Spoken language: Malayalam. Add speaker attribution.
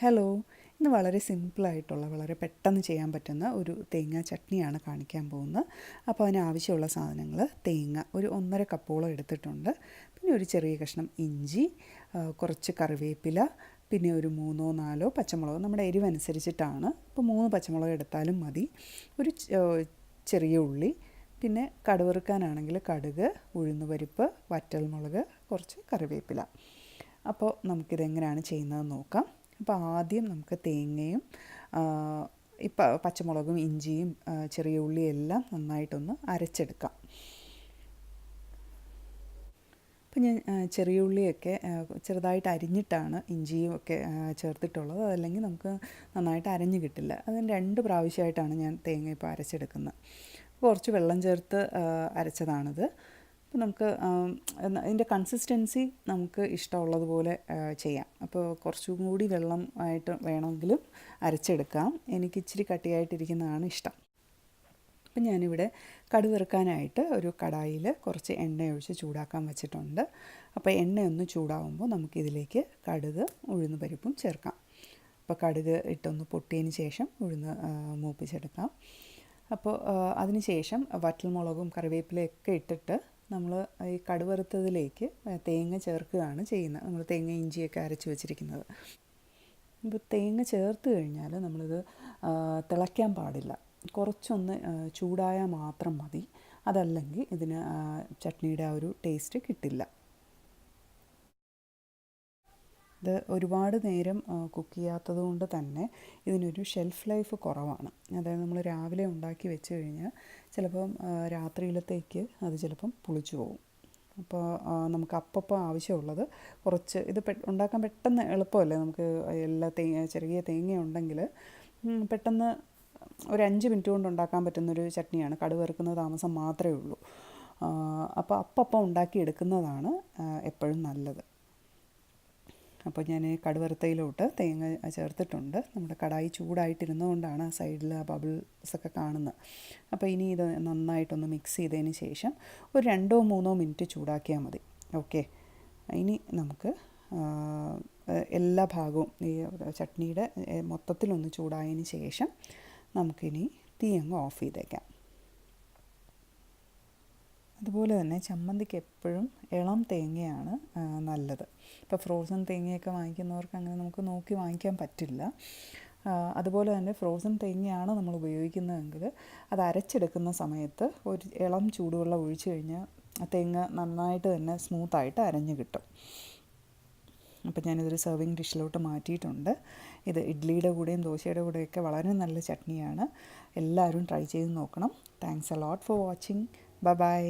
Speaker 1: ഹലോ, ഇന്ന് വളരെ സിമ്പിളായിട്ടുള്ള വളരെ പെട്ടെന്ന് ചെയ്യാൻ പറ്റുന്ന ഒരു തേങ്ങ ചട്നിയാണ് കാണിക്കാൻ പോകുന്നത്. അപ്പോൾ അതിനാവശ്യമുള്ള സാധനങ്ങൾ തേങ്ങ ഒരു 1.5 കപ്പോളം എടുത്തിട്ടുണ്ട്. പിന്നെ ഒരു ചെറിയ കഷ്ണം ഇഞ്ചി, കുറച്ച് കറിവേപ്പില, പിന്നെ ഒരു 3-4 പച്ചമുളക് നമ്മുടെ എരിവനുസരിച്ചിട്ടാണ്. ഇപ്പോൾ 3 പച്ചമുളക് എടുത്താലും മതി. ഒരു ചെറിയ ഉള്ളി, പിന്നെ കടുവറുക്കാനാണെങ്കിൽ കടുക്, ഉഴുന്നുപരിപ്പ്, വറ്റൽമുളക്, കുറച്ച് കറിവേപ്പില. അപ്പോൾ നമുക്കിതെങ്ങനെയാണ് ചെയ്യുന്നതെന്ന് നോക്കാം. അപ്പോൾ ആദ്യം നമുക്ക് തേങ്ങയും പച്ചമുളകും ഇഞ്ചിയും ചെറിയ ഉള്ളിയും എല്ലാം നന്നായിട്ടൊന്ന് അരച്ചെടുക്കാം. അപ്പോൾ ഞാൻ ചെറിയ ഉള്ളിയൊക്കെ ചെറുതായിട്ട് അരിഞ്ഞിട്ടാണ് ഇഞ്ചിയും ഒക്കെ ചേർത്തിട്ടുള്ളത്. അതല്ലെങ്കിൽ നമുക്ക് നന്നായിട്ട് അരഞ്ഞു കിട്ടില്ല. അതിന് 2 പ്രാവശ്യമായിട്ടാണ് ഞാൻ തേങ്ങ ഇപ്പോൾ അരച്ചെടുക്കുന്നത്. കുറച്ച് വെള്ളം ചേർത്ത് അരച്ചതാണിത്. അപ്പോൾ നമുക്ക് ഇതിൻ്റെ കൺസിസ്റ്റൻസി നമുക്ക് ഇഷ്ടമുള്ളതുപോലെ ചെയ്യാം. അപ്പോൾ കുറച്ചും കൂടി വെള്ളം ആയിട്ട് വേണമെങ്കിലും അരച്ചെടുക്കാം. എനിക്ക് ഇച്ചിരി കട്ടിയായിട്ടിരിക്കുന്നതാണ് ഇഷ്ടം. അപ്പം ഞാനിവിടെ കടുവറുക്കാനായിട്ട് ഒരു കടായിൽ കുറച്ച് എണ്ണ ഒഴിച്ച് ചൂടാക്കാൻ വെച്ചിട്ടുണ്ട്. അപ്പോൾ എണ്ണയൊന്ന് ചൂടാകുമ്പോൾ നമുക്കിതിലേക്ക് കടുക്, ഉഴുന്ന് പരിപ്പും ചേർക്കാം. അപ്പോൾ കടുക് ഇട്ടൊന്ന് പൊട്ടിയതിന് ശേഷം ഉഴുന്ന് മൂപ്പിച്ചെടുക്കാം. അപ്പോൾ അതിന് ശേഷം വറ്റൽമുളകും കറിവേപ്പിലയൊക്കെ ഇട്ടിട്ട് നമ്മൾ ഈ കടുവറുത്തതിലേക്ക് തേങ്ങ ചേർക്കുകയാണ് ചെയ്യുന്നത്. നമ്മൾ തേങ്ങ ഇഞ്ചിയൊക്കെ അരച്ച് വെച്ചിരിക്കുന്നത്. ഇപ്പോൾ തേങ്ങ ചേർത്ത് കഴിഞ്ഞാൽ നമ്മളിത് തിളയ്ക്കാൻ പാടില്ല. കുറച്ചൊന്ന് ചൂടായാൽ മാത്രം മതി. അതല്ലെങ്കിൽ ഇതിന് ചട്നിയുടെ ആ ഒരു ടേസ്റ്റ് കിട്ടില്ല. ഇത് ഒരുപാട് നേരം കുക്ക് ചെയ്യാത്തത് കൊണ്ട് തന്നെ ഇതിനൊരു ഷെൽഫ് ലൈഫ് കുറവാണ്. അതായത് നമ്മൾ രാവിലെ ഉണ്ടാക്കി വെച്ച് കഴിഞ്ഞാൽ ചിലപ്പം രാത്രിയിലത്തേക്ക് അത് ചിലപ്പം പുളിച്ചു പോകും. അപ്പോൾ നമുക്ക് അപ്പം ആവശ്യമുള്ളത് കുറച്ച് ഇത് ഉണ്ടാക്കാൻ പെട്ടെന്ന് എളുപ്പമല്ലേ. നമുക്ക് എല്ലാ ചെറിയ തേങ്ങ ഉണ്ടെങ്കിൽ പെട്ടെന്ന് ഒരു 5 മിനിറ്റ് കൊണ്ട് ഉണ്ടാക്കാൻ പറ്റുന്നൊരു ചട്നിയാണ്. കടുക് വറുക്കുന്ന താമസം മാത്രമേ ഉള്ളൂ. അപ്പോൾ അപ്പം ഉണ്ടാക്കി എടുക്കുന്നതാണ് എപ്പോഴും നല്ലത്. അപ്പോൾ ഞാൻ കടുവറുത്തയിലോട്ട് തേങ്ങ ചേർത്തിട്ടുണ്ട്. നമ്മുടെ കടായി ചൂടായിട്ടിരുന്നതുകൊണ്ടാണ് ആ സൈഡിൽ ആ ബബിൾസൊക്കെ കാണുന്നത്. അപ്പോൾ ഇനി ഇത് നന്നായിട്ടൊന്ന് മിക്സ് ചെയ്തതിന് ശേഷം ഒരു 2-3 മിനിറ്റ് ചൂടാക്കിയാൽ മതി. ഓക്കെ, ഇനി നമുക്ക് എല്ലാ ഭാഗവും ഈ ചട്നിയുടെ മൊത്തത്തിലൊന്ന് ചൂടായതിന് ശേഷം നമുക്കിനി തീ അങ്ങ് ഓഫ് ചെയ്തേക്കാം. അതുപോലെ തന്നെ ചമ്മന്തിക്ക് എപ്പോഴും ഇളം തേങ്ങയാണ് നല്ലത്. ഇപ്പോൾ ഫ്രോസൺ തേങ്ങയൊക്കെ വാങ്ങിക്കുന്നവർക്ക് അങ്ങനെ നമുക്ക് നോക്കി വാങ്ങിക്കാൻ പറ്റില്ല. അതുപോലെ തന്നെ ഫ്രോസൺ തേങ്ങയാണ് നമ്മൾ ഉപയോഗിക്കുന്നതെങ്കിൽ അത് അരച്ചെടുക്കുന്ന സമയത്ത് ഒരു ഇളം ചൂടുവെള്ളം ഒഴിച്ച് കഴിഞ്ഞാൽ തേങ്ങ നന്നായിട്ട് തന്നെ സ്മൂത്തായിട്ട് അരഞ്ഞ് കിട്ടും. അപ്പോൾ ഞാനിതൊരു സെർവിങ് ഡിഷിലോട്ട് മാറ്റിയിട്ടുണ്ട്. ഇത് ഇഡ്ലിയുടെ കൂടെയും ദോശയുടെ കൂടെയൊക്കെ വളരെ നല്ല ചട്നിയാണ്. എല്ലാവരും ട്രൈ ചെയ്ത് നോക്കണം. Thanks a lot for watching. Bye bye.